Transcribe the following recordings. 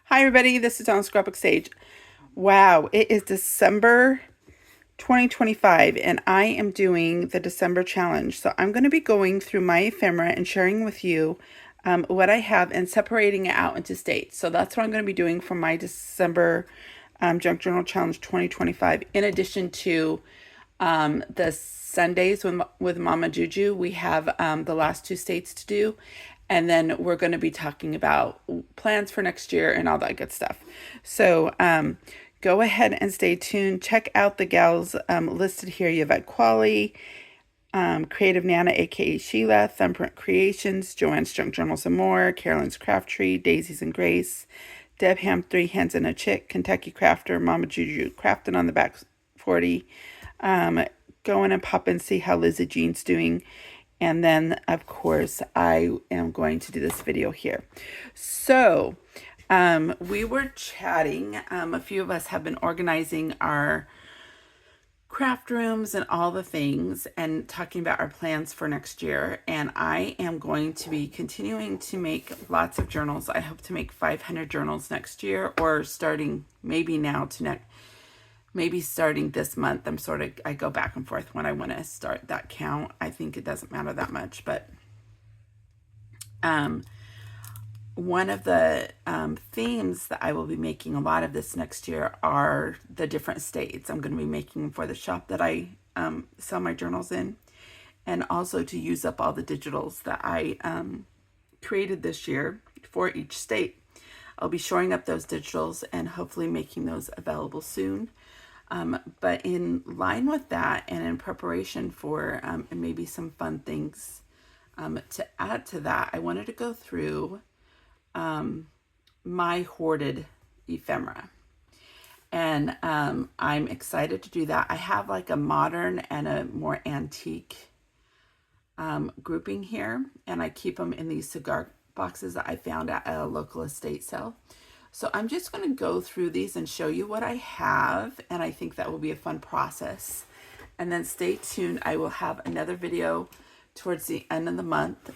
Hi, everybody. This is on Scrapbook Stage. Wow, it is December 2025, and I am doing the December challenge. So I'm going to be going through my ephemera and sharing with you what I have and separating it out into states. So that's what I'm going to be doing for my December Junk Journal Challenge 2025. In addition to the Sundays with Mama Juju, we have the last two states to do. And then we're going to be talking about plans for next year and all that good stuff. So go ahead and stay tuned. Check out the gals listed here. You have Quali, Creative Nana, aka Sheila, Thumbprint Creations, Joanne's Junk Journals and More, Carolyn's Craft Tree, Daisies and Grace, Deb Ham, Three Hens and a Chick, Kentucky Crafter, Mama Juju, Crafting on the Back 40. Go in and pop and see how Lizzie Jean's doing. And then, of course, I am going to do this video here. So, we were chatting. A few of us have been organizing our craft rooms and all the things and talking about our plans for next year. And I am going to be continuing to make lots of journals. I hope to make 500 journals next year, or starting maybe now to next. Maybe starting this month. I go back and forth when I want to start that count. I think it doesn't matter that much, but one of the themes that I will be making a lot of this next year are the different states. I'm going to be making them for the shop that I sell my journals in, and also to use up all the digitals that I created this year for each state. I'll be shoring up those digitals and hopefully making those available soon. But in line with that, and in preparation for maybe some fun things to add to that, I wanted to go through my hoarded ephemera. And I'm excited to do that. I have like a modern and a more antique grouping here, and I keep them in these cigar boxes that I found at a local estate sale. So I'm just going to go through these and show you what I have, and I think that will be a fun process. And then stay tuned. I will have another video towards the end of the month,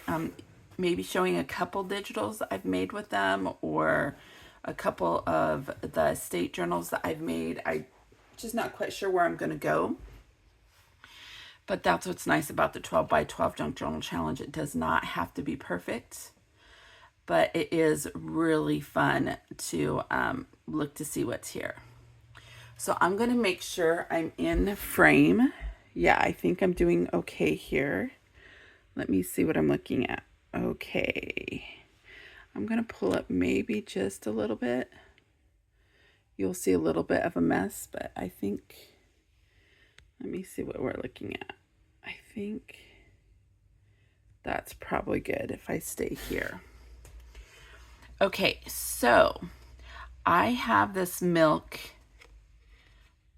maybe showing a couple digitals that I've made with them, or a couple of the state journals that I've made. I'm just not quite sure where I'm going to go. But that's what's nice about the 12 by 12 Junk Journal Challenge. It does not have to be perfect, but it is really fun to look to see what's here. So I'm going to make sure I'm in frame. Yeah, I think I'm doing okay here. Let me see what I'm looking at. Okay. I'm going to pull up maybe just a little bit. You'll see a little bit of a mess, but I think, let me see what we're looking at. I think that's probably good if I stay here. Okay, so I have this milk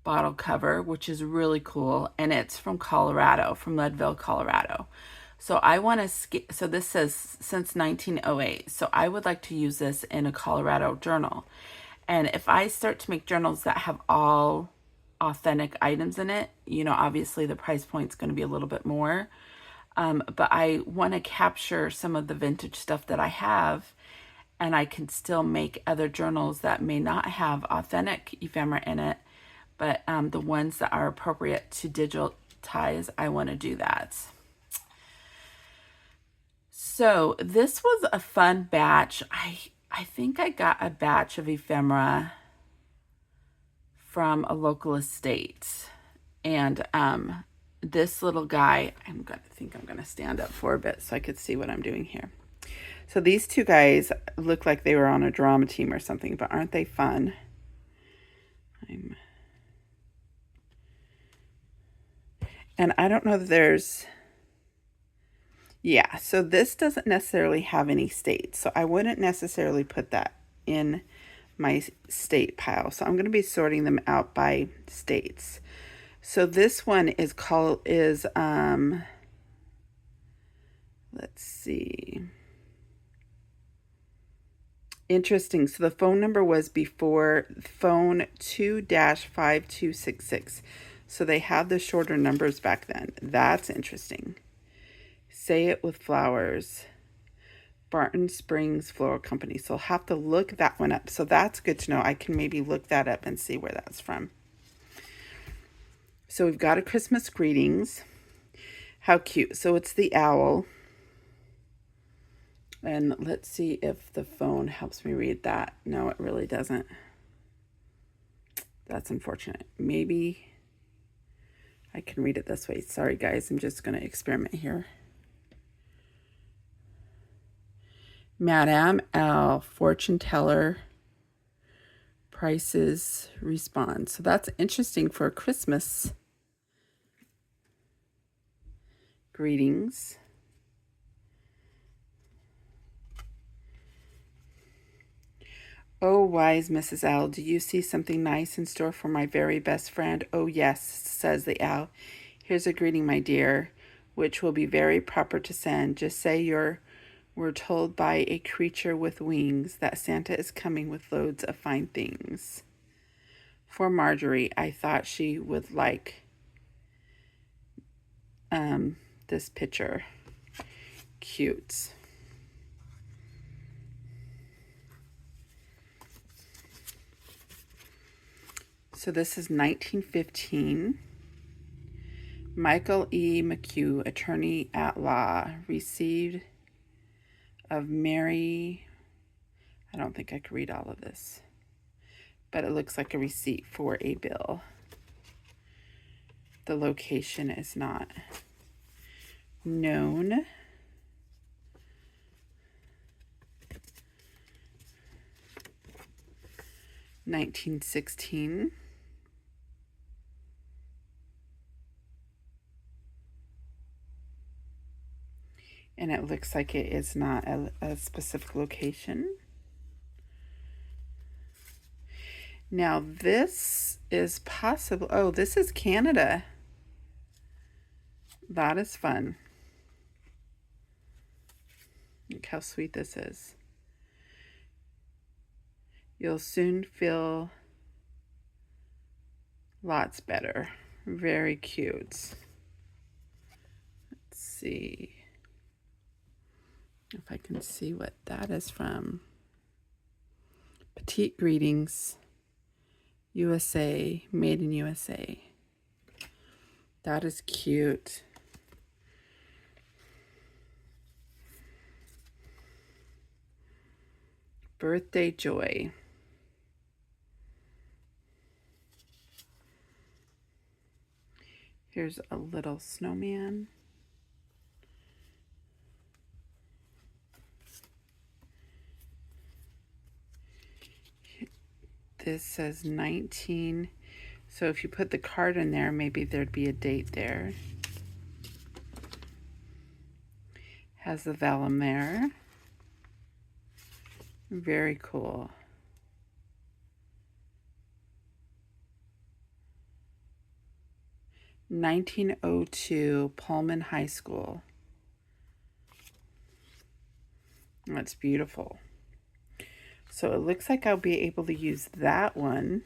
bottle cover, which is really cool, and it's from Colorado, from Leadville, Colorado. So I want to, so this says since 1908. So I would like to use this in a Colorado journal. And if I start to make journals that have all authentic items in it, you know, obviously the price point is going to be a little bit more. But I want to capture some of the vintage stuff that I have, and I can still make other journals that may not have authentic ephemera in it, but the ones that are appropriate to digitize, I want to do that. So this was a fun batch. I think I got a batch of ephemera from a local estate, and this little guy, I'm gonna stand up for a bit so I could see what I'm doing here. So these two guys look like they were on a drama team or something, but aren't they fun? And I don't know that there's, yeah, so this doesn't necessarily have any states, so I wouldn't necessarily put that in my state pile. So I'm going to be sorting them out by states. So this one is let's see. Interesting. So the phone number was before phone 2-5266. So they had the shorter numbers back then. That's interesting. Say it with flowers. Barton Springs Floral Company. So I'll have to look that one up. So that's good to know. I can maybe look that up and see where that's from. So we've got a Christmas greetings. How cute. So it's the owl. And let's see if the phone helps me read that. No, it really doesn't. That's unfortunate. Maybe I can read it this way. Sorry, guys. I'm just going to experiment here. Madame Owl, fortune teller, prices respond. So that's interesting for Christmas greetings. Oh, wise Mrs. Owl, do you see something nice in store for my very best friend? Oh, yes, says the owl. Here's a greeting, my dear, which will be very proper to send. Just say we're told by a creature with wings that Santa is coming with loads of fine things. For Marjorie, I thought she would like this picture. Cute. So this is 1915. Michael E. McHugh, attorney at law, received of Mary. I don't think I could read all of this, but it looks like a receipt for a bill. The location is not known. $1916. And it looks like it is not a specific location. Now this is possible. Oh, this is Canada. That is fun. Look how sweet this is. You'll soon feel lots better. Very cute. Let's see if I can see what that is from. Petite Greetings, USA, made in USA. That is cute. Birthday Joy. Here's a little snowman. This says 19. So if you put the card in there, maybe there'd be a date there. Has the vellum there. Very cool. (1902) Pullman High School. That's beautiful. So it looks like I'll be able to use that one.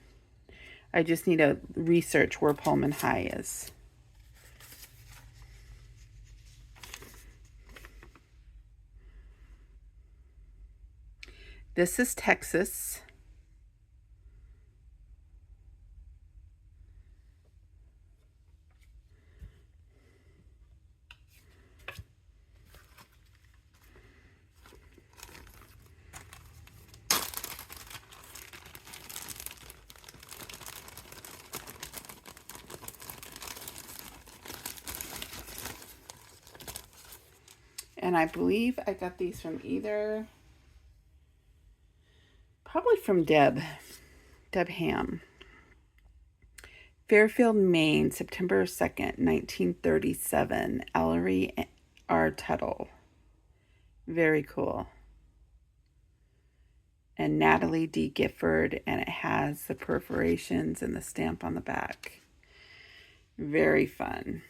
I just need to research where Pullman High is. This is Texas. And I believe I got these from probably from Deb Ham. Fairfield, Maine, September 2nd, 1937. Ellery R. Tuttle. Very cool. And Natalie D. Gifford, and it has the perforations and the stamp on the back. Very fun.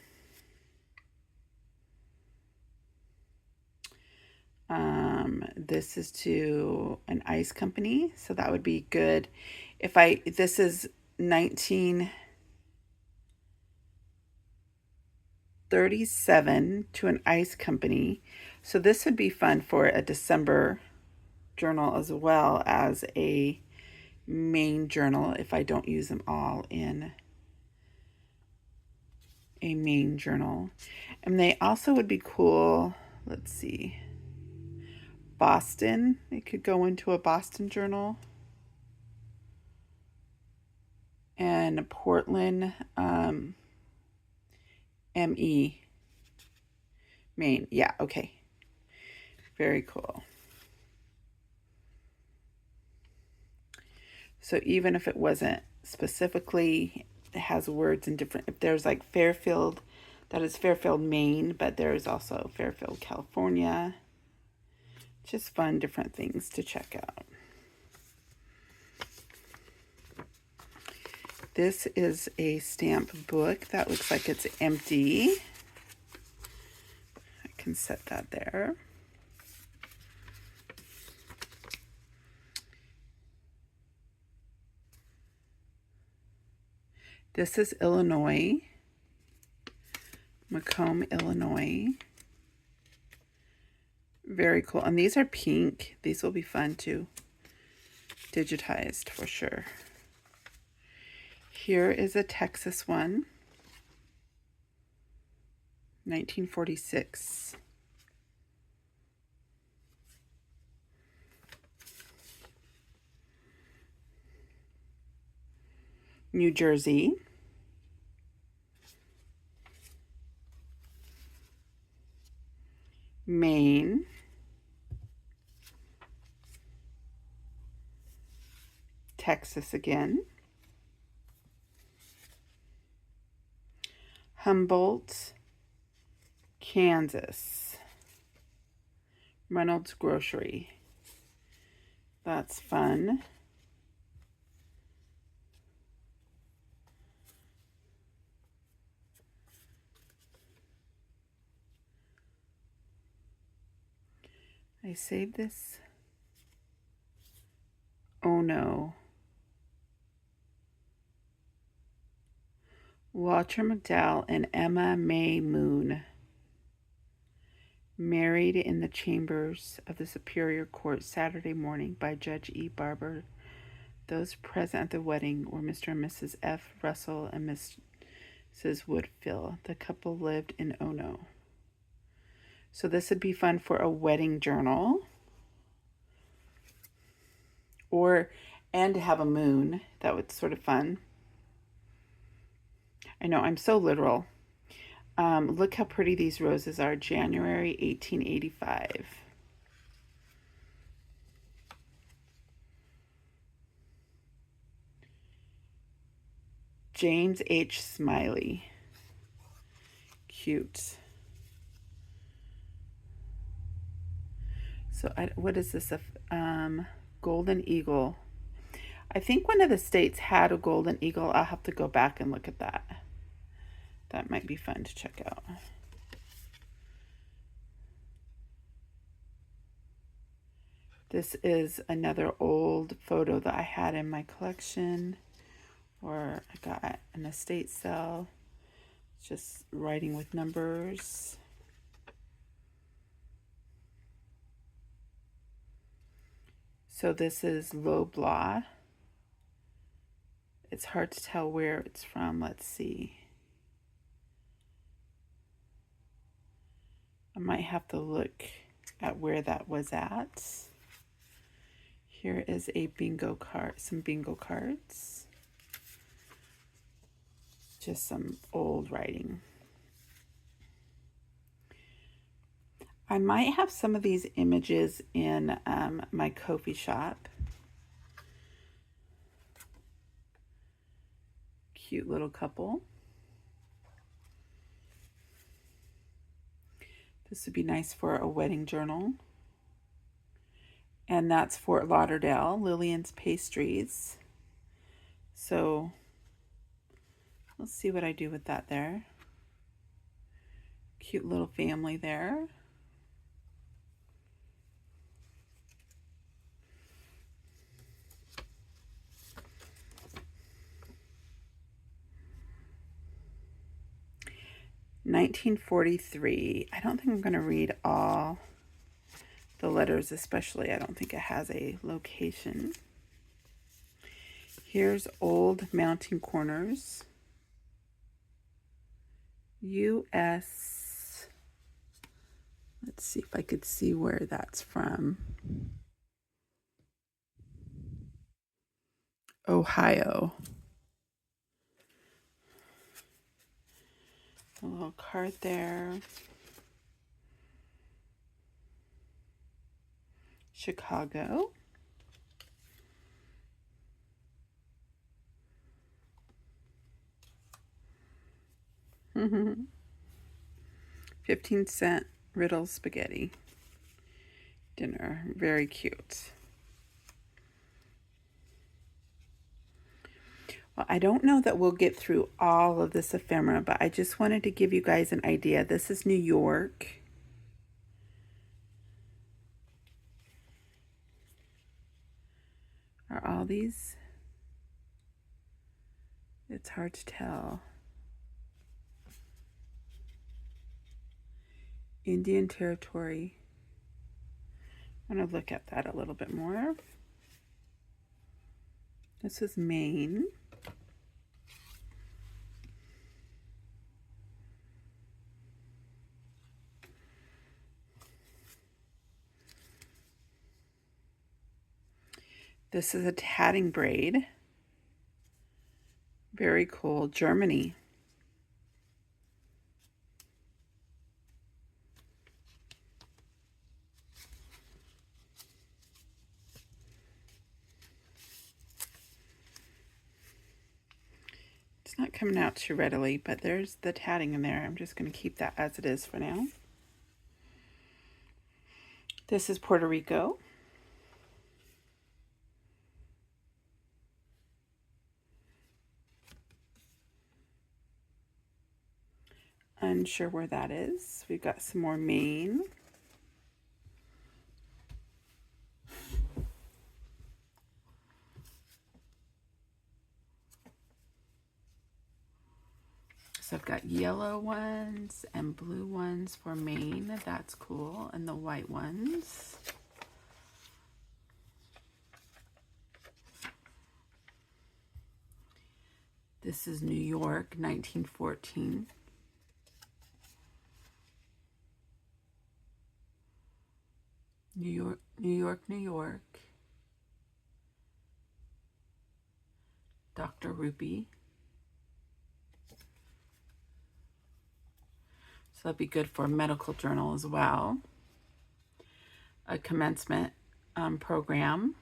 This is to an ice company, so that would be good. This is 1937 to an ice company. So this would be fun for a December journal as well as a main journal if I don't use them all in a main journal. And they also would be cool, let's see, Boston. It could go into a Boston journal. And Portland, ME, Maine. Yeah, okay. Very cool. So even if it wasn't specifically, it has words in different, if there's like Fairfield, that is Fairfield, Maine, but there's also Fairfield, California. Just fun, different things to check out. This is a stamp book that looks like it's empty. I can set that there. This is Illinois, Macomb, Illinois. Very cool. And these are pink. These will be fun too. Digitized for sure. Here is a Texas one. 1946. New Jersey. Maine. Texas again. Humboldt, Kansas. Reynolds Grocery. That's fun. I saved this. Oh no. Walter McDowell and Emma May Moon. Married in the chambers of the Superior Court Saturday morning by Judge E. Barber. Those present at the wedding were Mr. and Mrs. F. Russell and Mrs. Woodfill. The couple lived in Ono. So this would be fun for a wedding journal. And to have a moon. That would sort of fun. I know, I'm so literal. Look how pretty these roses are. January 1885. James H. Smiley. Cute. So what is this? Golden Eagle. I think one of the states had a golden eagle. I'll have to go back and look at that. That might be fun to check out. This is another old photo that I had in my collection, or I got at an estate sale. Just writing with numbers. So this is Loblaw. It's hard to tell where it's from. Let's see. I might have to look at where that was at. Here is a bingo card, some bingo cards. Just some old writing. I might have some of these images in my Ko-fi shop. Cute little couple. This would be nice for a wedding journal. And that's Fort Lauderdale, Lillian's Pastries. So let's see what I do with that there. Cute little family there. "1943. I don't think I'm going to read all The letters especially, I don't think it has a location. Here's old mounting corners. U.S. Let's see if I could see where that's from. Ohio. A little card there. Chicago. Mm-hmm. 15-cent Riddle spaghetti dinner. Very cute. Well, I don't know that we'll get through all of this ephemera, but I just wanted to give you guys an idea. This is New York. Are all these? It's hard to tell. Indian Territory. I'm going to look at that a little bit more. This is Maine. This is a tatting braid. Very cool. Germany. It's not coming out too readily, but there's the tatting in there. I'm just going to keep that as it is for now. This is Puerto Rico. Unsure where that is. We've got some more Maine. So I've got yellow ones and blue ones for Maine. That's cool. And the white ones. This is New York, 1914. New York, New York, New York. Dr. Ruby. So that'd be good for a medical journal as well. A commencement program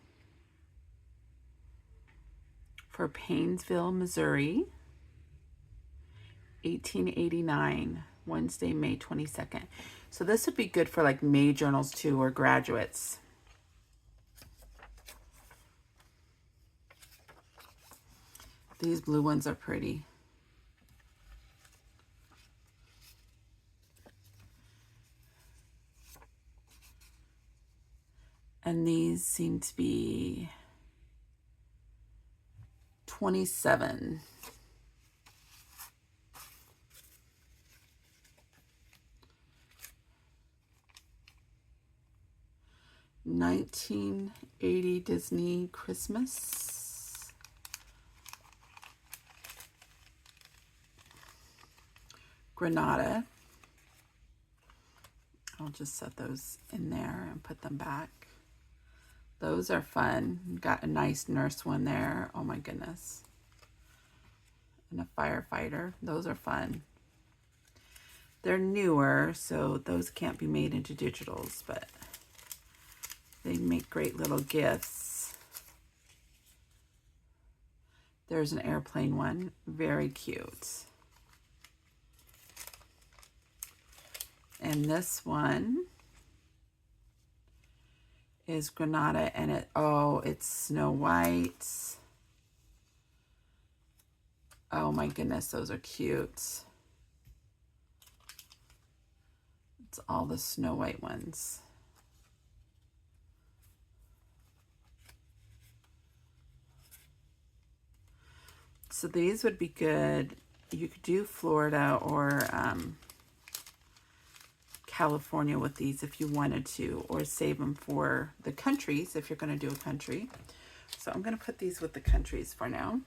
for Painesville, Missouri, 1889, Wednesday, May 22nd. So this would be good for like May journals too, or graduates. These blue ones are pretty. And these seem to be 27. $19.80 Disney Christmas. Granada. I'll just set those in there and put them back. Those are fun. Got a nice nurse one there. Oh my goodness. And a firefighter. Those are fun. They're newer, so those can't be made into digitals, but they make great little gifts. There's an airplane one. Very cute. And this one is Granada, and it's Snow White. Oh my goodness, those are cute. It's all the Snow White ones. So these would be good. You could do Florida or California with these if you wanted to, or save them for the countries if you're going to do a country. So I'm going to put these with the countries for now.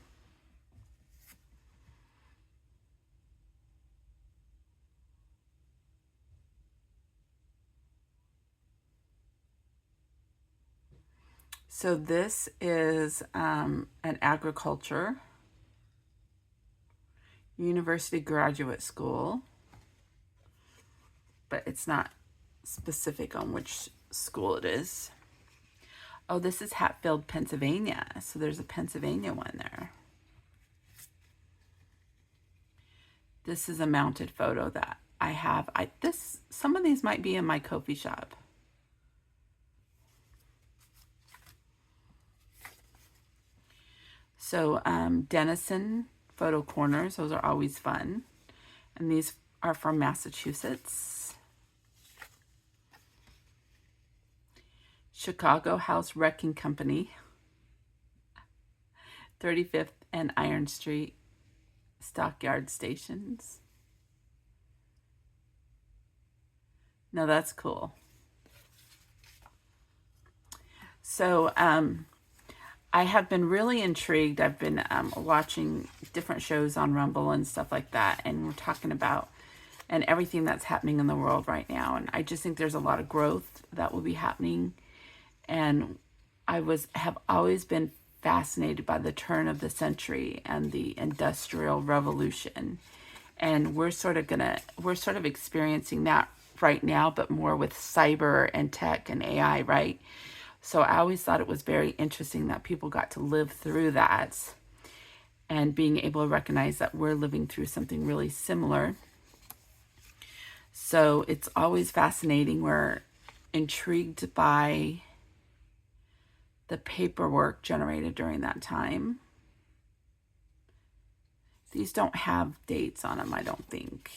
So this is an agriculture university graduate school, but it's not specific on which school it is. Oh, this is Hatfield, Pennsylvania. So there's a Pennsylvania one there. This is a mounted photo that I have. Some of these might be in my Ko-fi shop. So Denison photo corners, those are always fun. And these are from Massachusetts. Chicago House Wrecking Company, 35th and Iron Street, Stockyard Stations. No, that's cool. So I have been really intrigued. I've been watching different shows on Rumble and stuff like that, and we're talking about and everything that's happening in the world right now. And I just think there's a lot of growth that will be happening. And I have always been fascinated by the turn of the century and the Industrial Revolution. And we're sort of experiencing that right now, but more with cyber and tech and AI, right? So I always thought it was very interesting that people got to live through that and being able to recognize that we're living through something really similar. So it's always fascinating. We're intrigued by the paperwork generated during that time. These don't have dates on them, I don't think.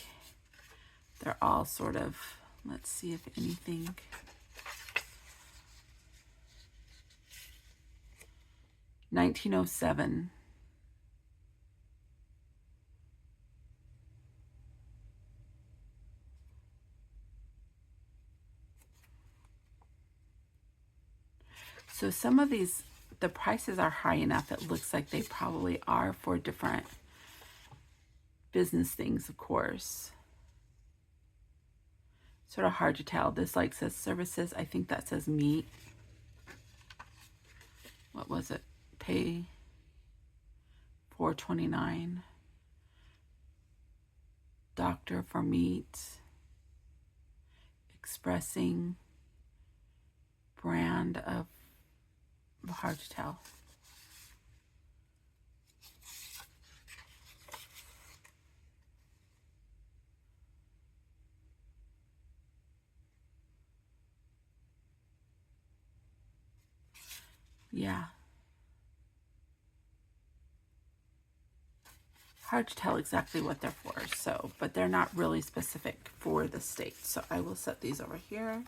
They're all sort of, let's see if anything. (1907). So some of these, the prices are high enough. It looks like they probably are for different business things, of course. Sort of hard to tell. This like says services. I think that says meat. What was it? Pay $4.29. Doctor for meat. Expressing. Brand of, hard to tell. Yeah. Hard to tell exactly what they're for, so, but they're not really specific for the state. So I will set these over here.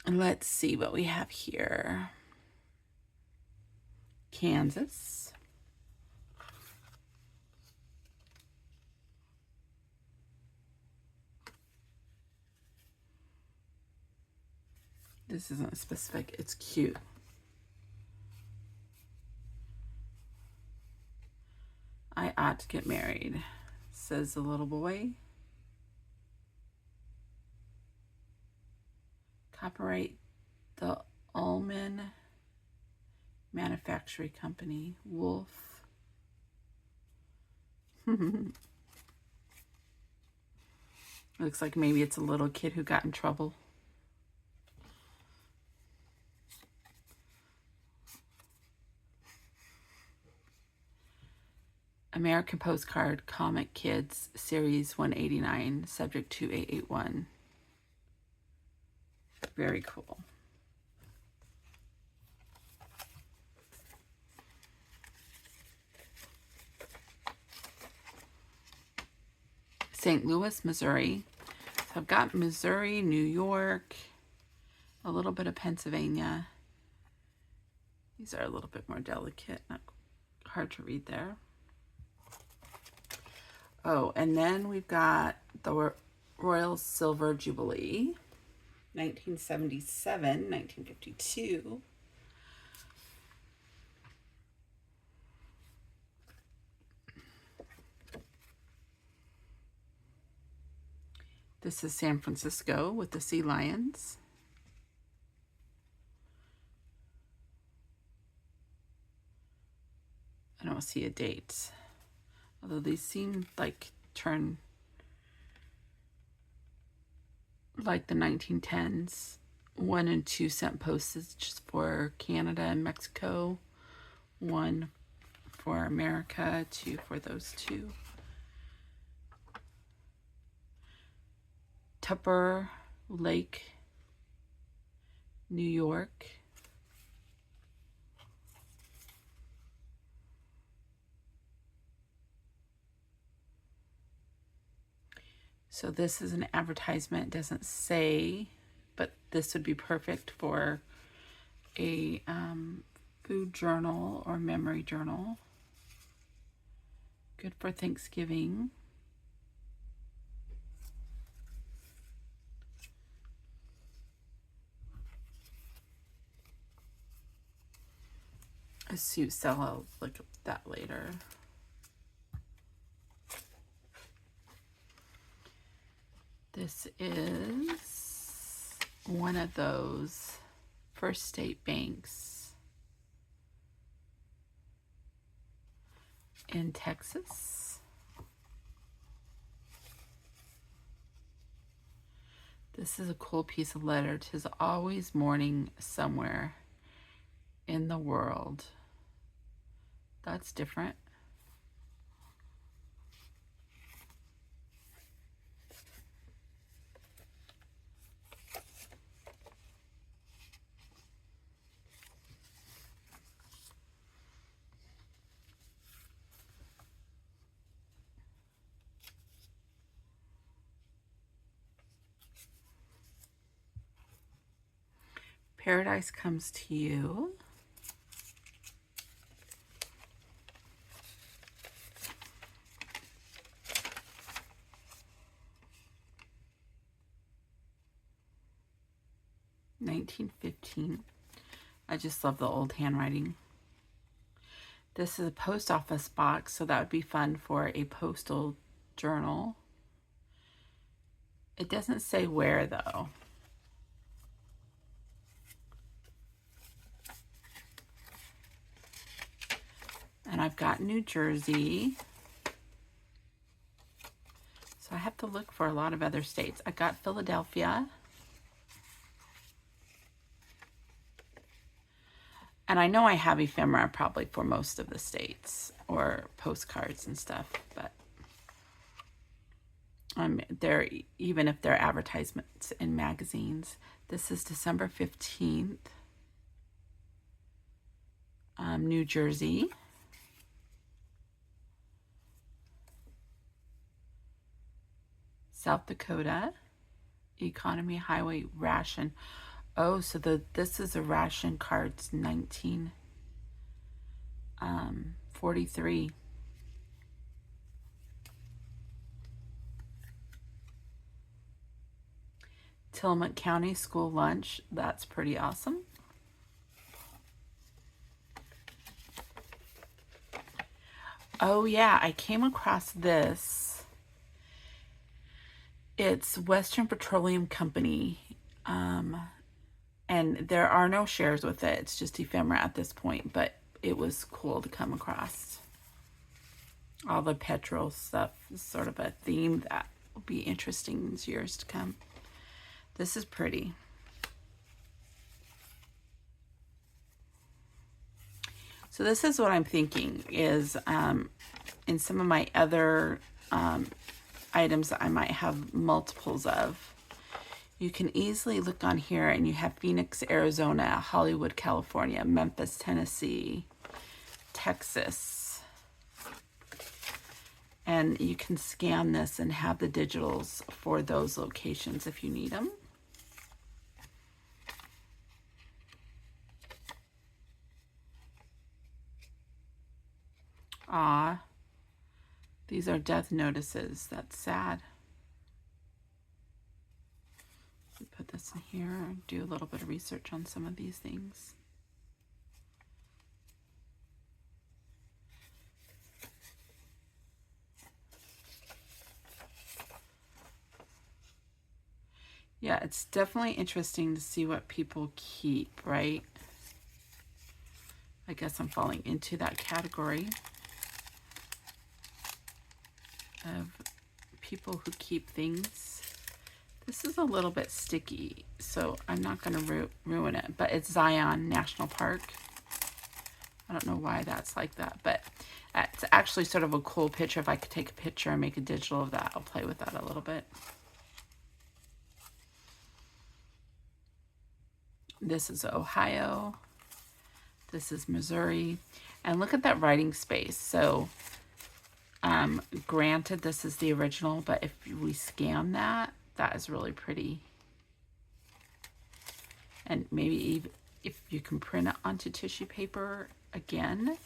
And let's see what we have here. Kansas. This isn't specific. It's cute. I ought to get married, says the little boy. Copyright the Ullman Manufacturing Company, Wolf. Looks like maybe it's a little kid who got in trouble. American Postcard Comic Kids Series 189, Subject 2881. Very cool. St. Louis, Missouri. So I've got Missouri, New York, a little bit of Pennsylvania. These are a little bit more delicate, not hard to read there. Oh, and then we've got the Royal Silver Jubilee, 1977, 1952. This is San Francisco with the sea lions. I don't see a date, although these seem like turn like the 1910s. 1 and 2 cent postage for Canada and Mexico, 1 for America, 2 for those two. Tupper Lake, New York. So this is an advertisement. It doesn't say, but this would be perfect for a food journal or memory journal. Good for Thanksgiving. A suit cell, I'll look at that later. This is one of those First State banks in Texas. This is a cool piece of letter. 'Tis always morning somewhere in the world. That's different. Paradise Comes to You. $19.15. I just love the old handwriting. This is a post office box, so that would be fun for a postal journal. It doesn't say where though. And I've got New Jersey. So I have to look for a lot of other states. I got Philadelphia. And I know I have ephemera probably for most of the states or postcards and stuff, but they're, even if they're advertisements in magazines. This is December 15th. New Jersey. South Dakota. Economy Highway Ration. Oh, so this is a ration cards, 1943. Tillamook County School Lunch. That's pretty awesome. Oh yeah, I came across this. It's Western Petroleum Company. And there are no shares with it. It's just ephemera at this point, but it was cool to come across. All the petrol stuff is sort of a theme that will be interesting in years to come. This is pretty. So this is what I'm thinking is in some of my other items that I might have multiples of. You can easily look on here and you have Phoenix, Arizona, Hollywood, California, Memphis, Tennessee, Texas. And you can scan this and have the digitals for those locations if you need them. These are death notices. That's sad. Put this in here and do a little bit of research on some of these things. Yeah, it's definitely interesting to see what people keep, right? I guess I'm falling into that category of people who keep things. This is a little bit sticky, so I'm not going to ruin it, but it's Zion National Park. I don't know why that's like that, but it's actually sort of a cool picture. If I could take a picture and make a digital of that, I'll play with that a little bit. This is Ohio. This is Missouri. And look at that writing space. So, granted, this is the original, but if we scan that, that is really pretty. And maybe even if you can print it onto tissue paper again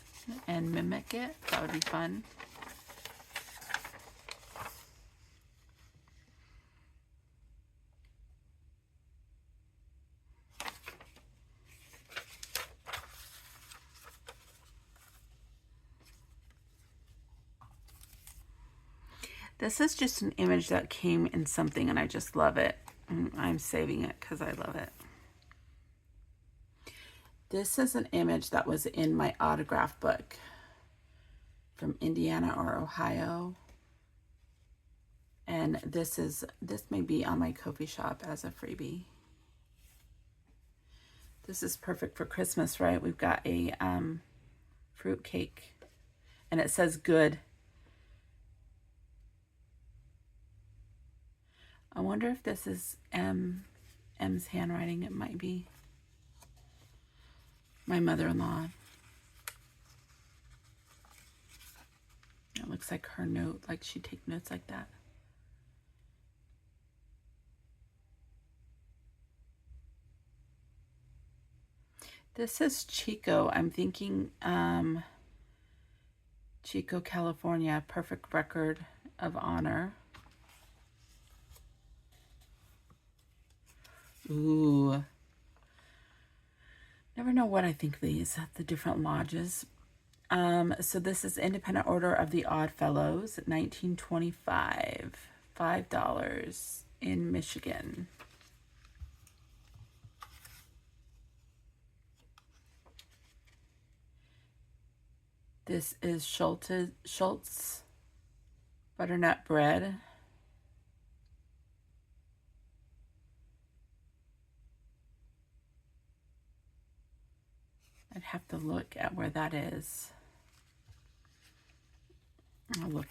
and mimic it, that would be fun. This is just an image that came in something and I just love it. I'm saving it because I love it. This is an image that was in my autograph book from Indiana or Ohio. And this may be on my Ko-fi shop as a freebie. This is perfect for Christmas, right? We've got a fruit cake and it says good. I wonder if this is M's handwriting. It might be. My mother-in-law. It looks like her note, like she'd take notes like that. This is Chico. I'm thinking Chico, California, perfect record of honor. Ooh. Never know what I think of these, the different lodges. So this is Independent Order of the Odd Fellows, 1925, $5 in Michigan. This is Schultz butternut bread. I'd have to look at where that is. I'll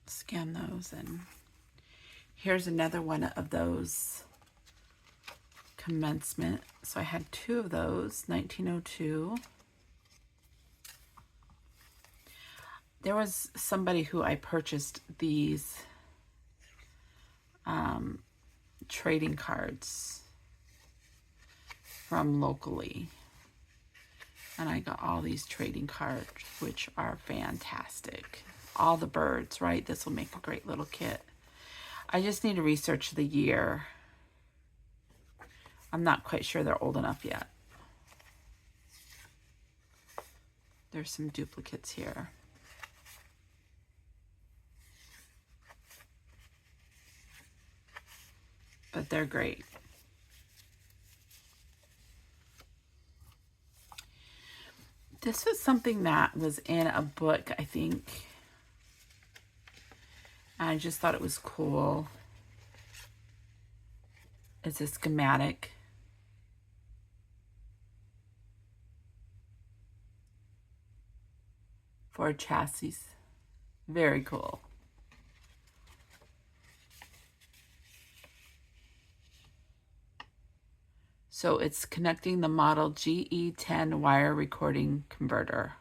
scan those, and here's another one of those commencement. So I had two of those, 1902. There was somebody who I purchased these trading cards from locally. And I got all these trading cards, which are fantastic. All the birds, right? This will make a great little kit. I just need to research the year. I'm not quite sure they're old enough yet. There's some duplicates here. But they're great. This is something that was in a book, I think. I just thought it was cool. It's a schematic. For a chassis. Very cool. So it's connecting the model GE10 wire recording converter.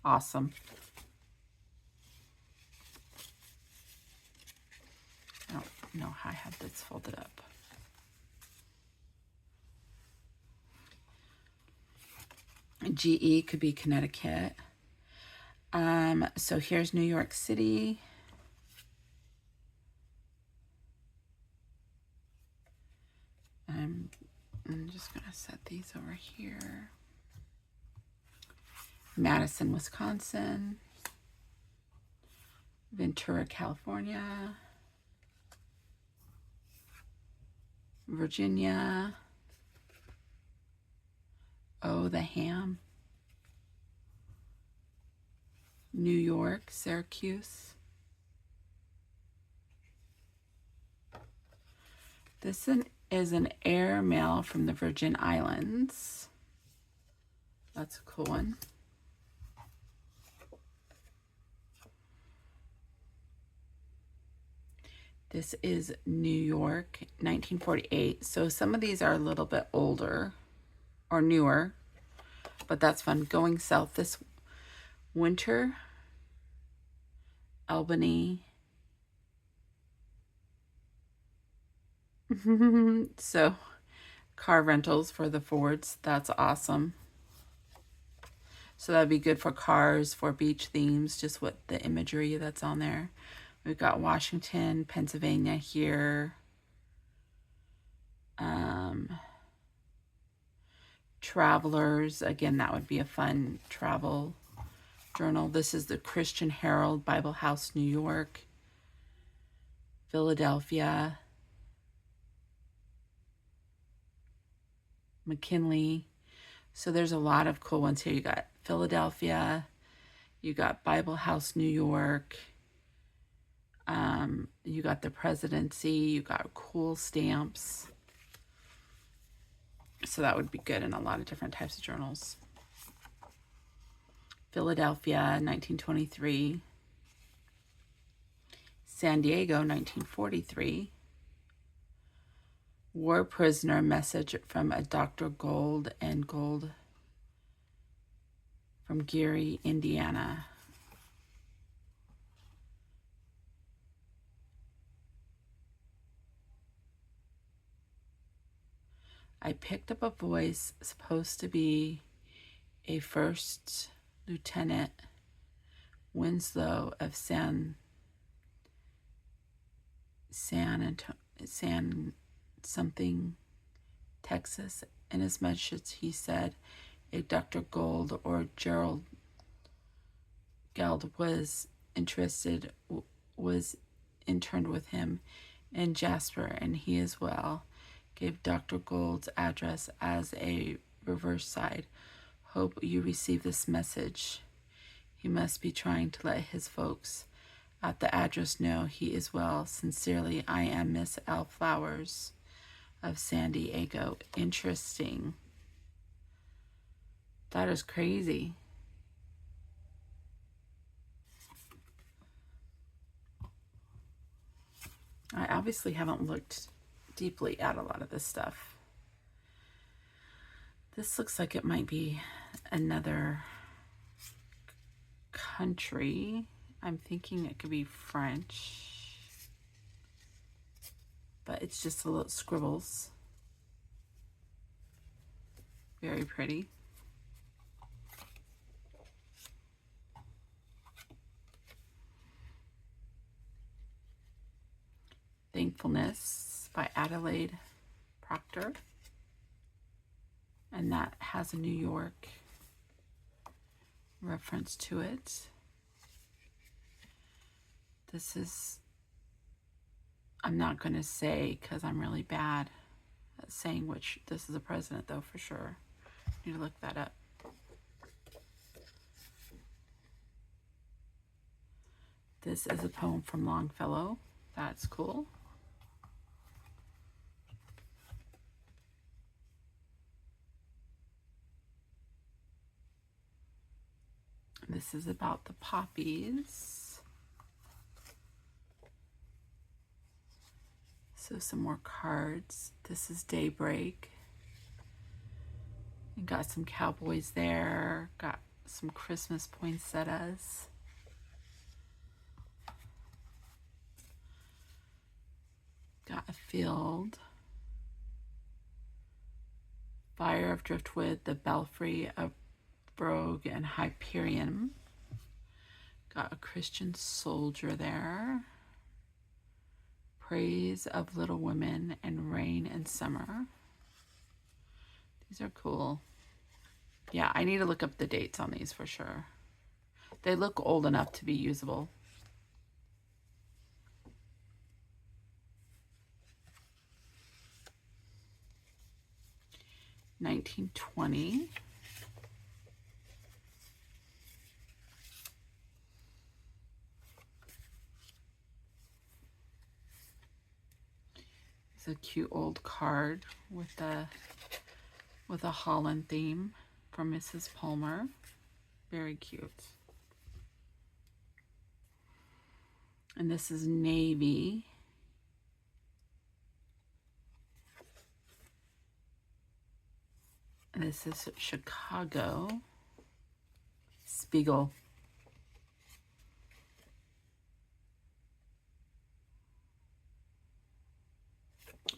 Awesome. I don't know how I have this folded up. GE could be Connecticut. So here's New York City. I'm just going to set these over here. Madison, Wisconsin. Ventura, California. Virginia. Oh, the ham. New York, Syracuse. This is an air mail from the Virgin Islands. That's a cool one. This is New York, 1948. So some of these are a little bit older or newer, but that's fun. Going south this winter, Albany. So car rentals for the Fords. That's awesome. So that'd be good for cars, for beach themes, just what the imagery that's on there. We've got Washington, Pennsylvania here. Travelers, again, that would be a fun travel journal. This is the Christian Herald, Bible House, New York. Philadelphia. McKinley. So there's a lot of cool ones here. You got Philadelphia. You got Bible House, New York. You got the Presidency. You got cool stamps. So that would be good in a lot of different types of journals. Philadelphia, 1923. San Diego, 1943. War prisoner message from a Dr. Gold and Gold from Gary, Indiana. I picked up a voice supposed to be a first lieutenant Winslow of San something, Texas. In his message, he said a Dr. Gold or Gerald Geld was interned with him in Jasper, and he as well gave Dr. Gold's address as a reverse side. Hope you receive this message. He must be trying to let his folks at the address know he is well. Sincerely, I am Miss L. Flowers of San Diego. Interesting. That is crazy. I obviously haven't looked deeply at a lot of this stuff. This looks like it might be another country. I'm thinking it could be French, but it's just a little scribbles. Very pretty. Thankfulness by Adelaide Proctor. And that has a New York reference to it. This is, I'm not going to say because I'm really bad at saying which, this is a president though for sure. Need to look that up. This is a poem from Longfellow. That's cool. This is about the poppies. So some more cards. This is Daybreak. And got some cowboys there. Got some Christmas poinsettias. Got a field. Fire of Driftwood, the Belfry of Brogue and Hyperion. Got a Christian soldier there. Praise of Little Women and Rain and Summer. These are cool. Yeah, I need to look up the dates on these for sure. They look old enough to be usable. $19.20. It's a cute old card with a Holland theme from Mrs. Palmer. Very cute. And this is navy. And this is Chicago. Spiegel.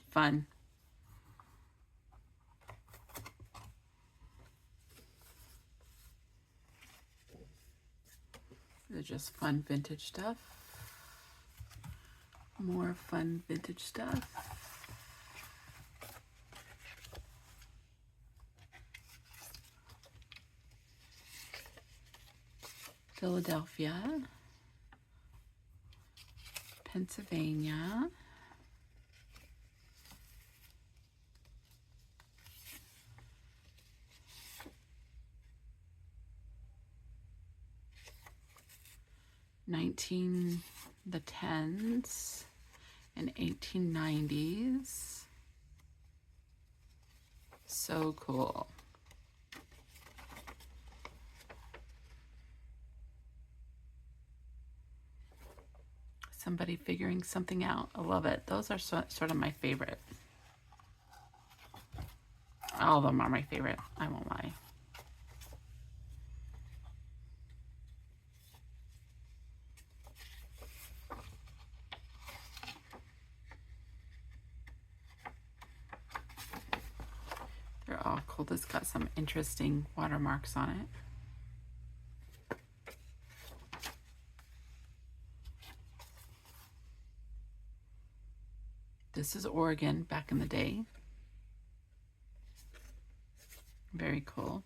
Fun. They're just fun vintage stuff. More fun vintage stuff. Philadelphia, Pennsylvania, the 10s and 1890s. So cool. Somebody figuring something out. I love it. Those are sort of my favorite. All of them are my favorite. I won't lie. They're all cool. This got some interesting watermarks on it. This is Oregon back in the day. Very cool.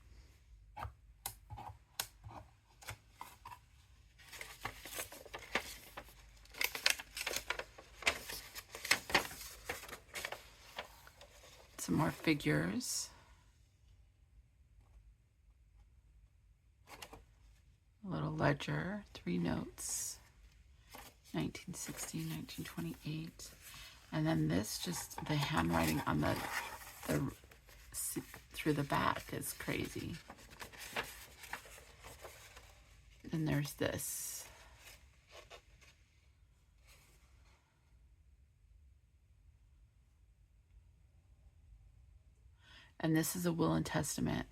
Some more figures. A little ledger, 3 notes. 1960, 1928. And then this, just the handwriting on the through the back is crazy. And there's this. And this is a will and testament.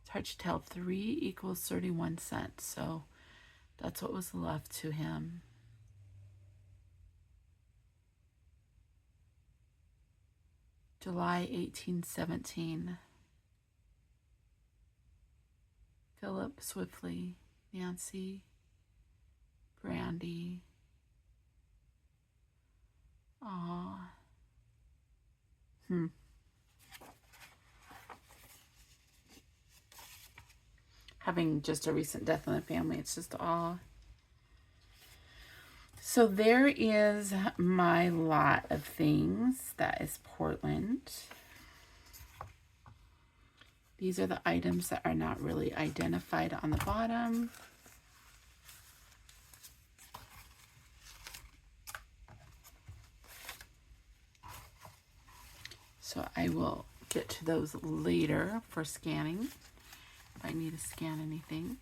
It's hard to tell. 3 equals 31 cents. So that's what was left to him. July 1817. Philip Swiftly, Nancy, Brandy. Aw. Having just a recent death in the family, it's just aw. So there is my lot of things. That is Portland. These are the items that are not really identified on the bottom. So I will get to those later for scanning, if I need to scan anything.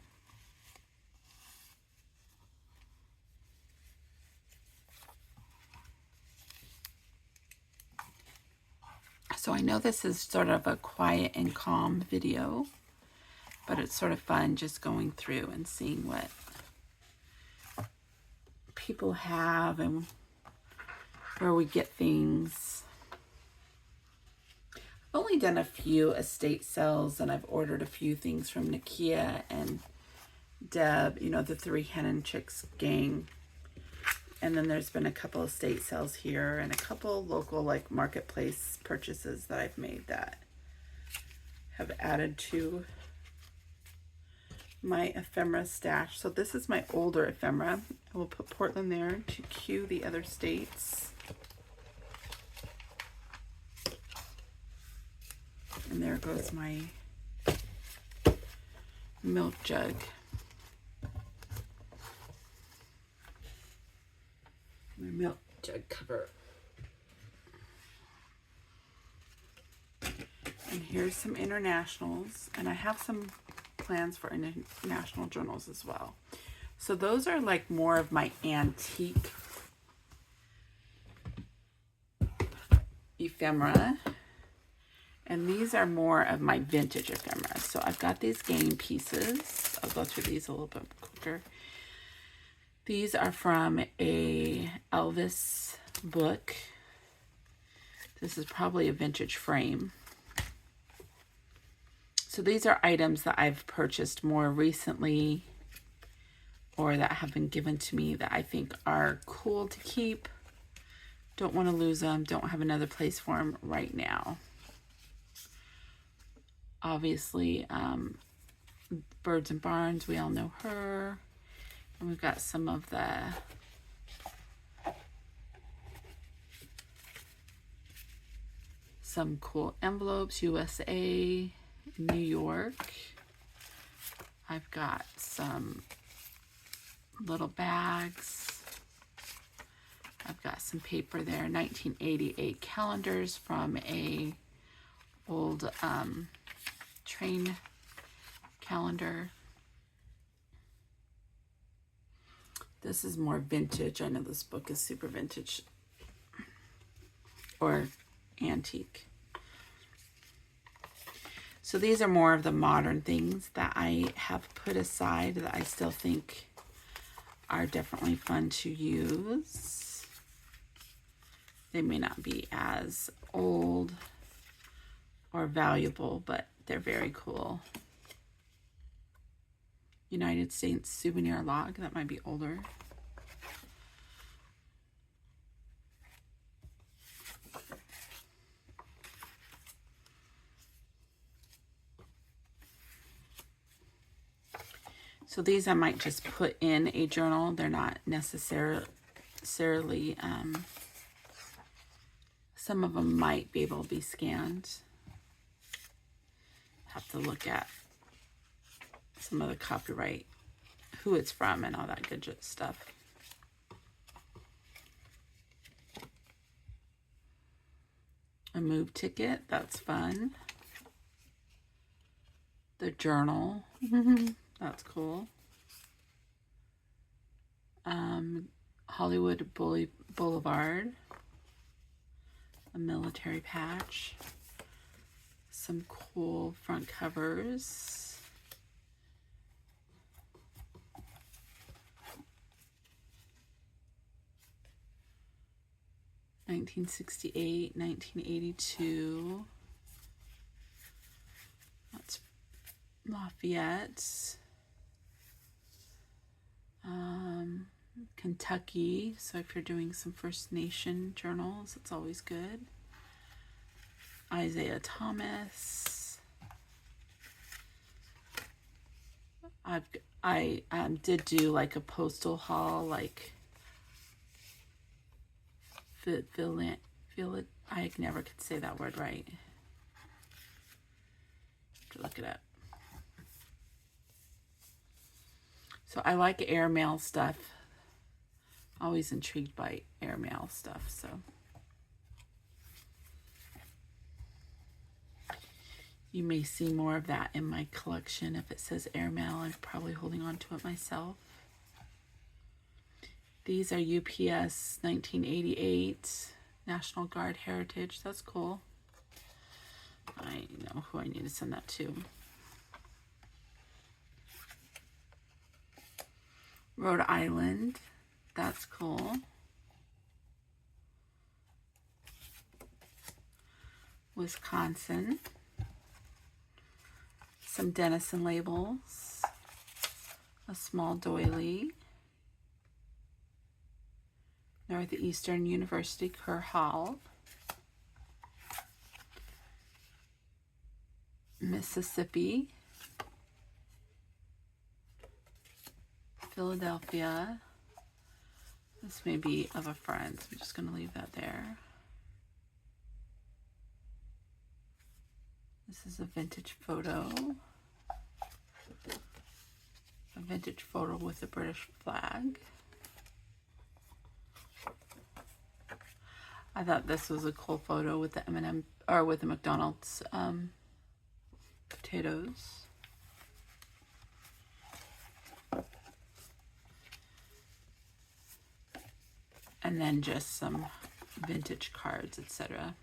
So I know this is sort of a quiet and calm video, but it's sort of fun just going through and seeing what people have and where we get things. I've only done a few estate sales, and I've ordered a few things from Nakia and Deb, you know, the Three Hennon Chicks gang. And then there's been a couple of estate sales here and a couple local like marketplace purchases that I've made that have added to my ephemera stash. So this is my older ephemera. I will put Portland there to cue the other states. And there goes my milk jug. My milk jug cover. And here's some internationals, and I have some plans for international journals as well. So those are like more of my antique ephemera, and these are more of my vintage ephemera. So I've got these game pieces. I'll go through these a little bit quicker. These are from a Elvis book. This is probably a vintage frame. So these are items that I've purchased more recently or that have been given to me that I think are cool to keep. Don't want to lose them. Don't have another place for them right now. Obviously, Birds and Barns, we all know her. And we've got some of the some cool envelopes, USA, New York. I've got some little bags. I've got some paper there, 1988 calendars from a old train calendar. This is more vintage. I know this book is super vintage or antique. So these are more of the modern things that I have put aside that I still think are definitely fun to use. They may not be as old or valuable, but they're very cool. United States souvenir log, that might be older. So these I might just put in a journal. They're not necessarily, some of them might be able to be scanned. Have to look at some of the copyright, who it's from, and all that good stuff. A move ticket, that's fun. The journal, that's cool. Hollywood Boulevard, a military patch, some cool front covers. (1968, 1982). That's Lafayette. Kentucky. So if you're doing some First Nation journals, it's always good. Isaiah Thomas. I did do like a postal haul, like I never could say that word right. Have to look it up. So I like airmail stuff. Always intrigued by airmail stuff, so. You may see more of that in my collection. If it says airmail, I'm probably holding on to it myself. These are UPS 1988 National Guard Heritage. That's cool. I know who I need to send that to. Rhode Island. That's cool. Wisconsin. Some Denison labels. A small doily. Northeastern University Kerr Hall. Mississippi. Philadelphia. This may be of a friend, so I'm just going to leave that there. This is a vintage photo. A vintage photo with the British flag. I thought this was a cool photo with the M&M, or with the McDonald's potatoes. And then just some vintage cards, etc.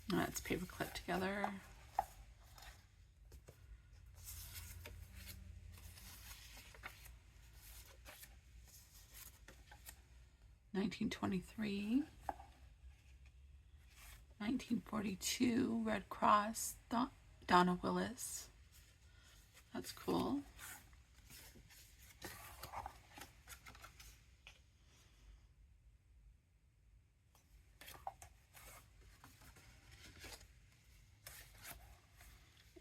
That's paper clipped together. $1923, 1942, Red Cross, Donna Willis. That's cool.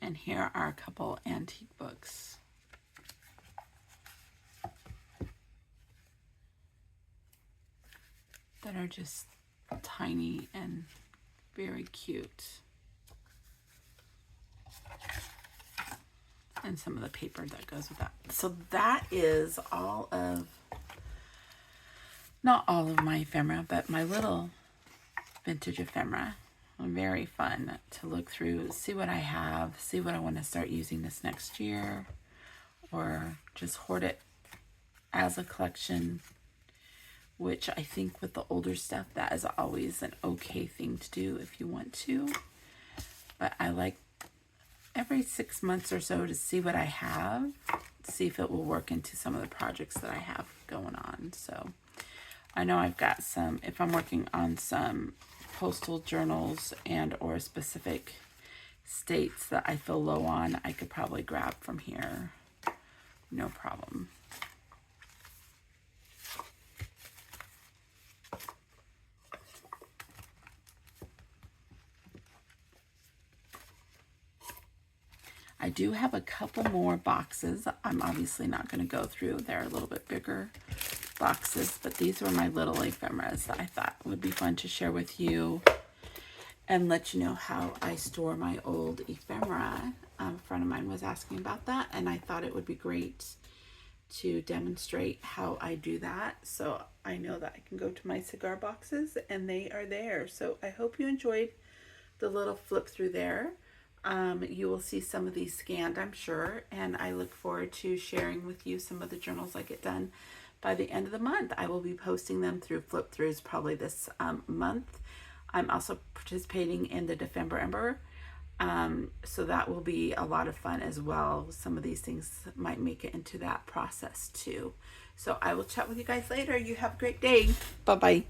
And here are a couple antique books. That are just tiny and very cute. And some of the paper that goes with that. So that is all of, not all of my ephemera, but my little vintage ephemera. Very fun to look through, see what I have, see what I want to start using this next year, or just hoard it as a collection, which I think with the older stuff, that is always an okay thing to do if you want to. But I like every 6 months or so to see what I have, see if it will work into some of the projects that I have going on. So I know I've got some, if I'm working on some postal journals and or specific states that I feel low on, I could probably grab from here, no problem. I do have a couple more boxes. I'm obviously not going to go through. They're a little bit bigger boxes, but these were my little ephemeras that I thought would be fun to share with you and let you know how I store my old ephemera. A friend of mine was asking about that, and I thought it would be great to demonstrate how I do that. So I know that I can go to my cigar boxes and they are there. So I hope you enjoyed the little flip through there. You will see some of these scanned, I'm sure, and I look forward to sharing with you some of the journals I get done by the end of the month. I will be posting them through flip throughs probably this month. I'm also participating in the December Ember, so that will be a lot of fun as well. Some of these things might make it into that process too. So I will chat with you guys later. You have a great day. Bye-bye.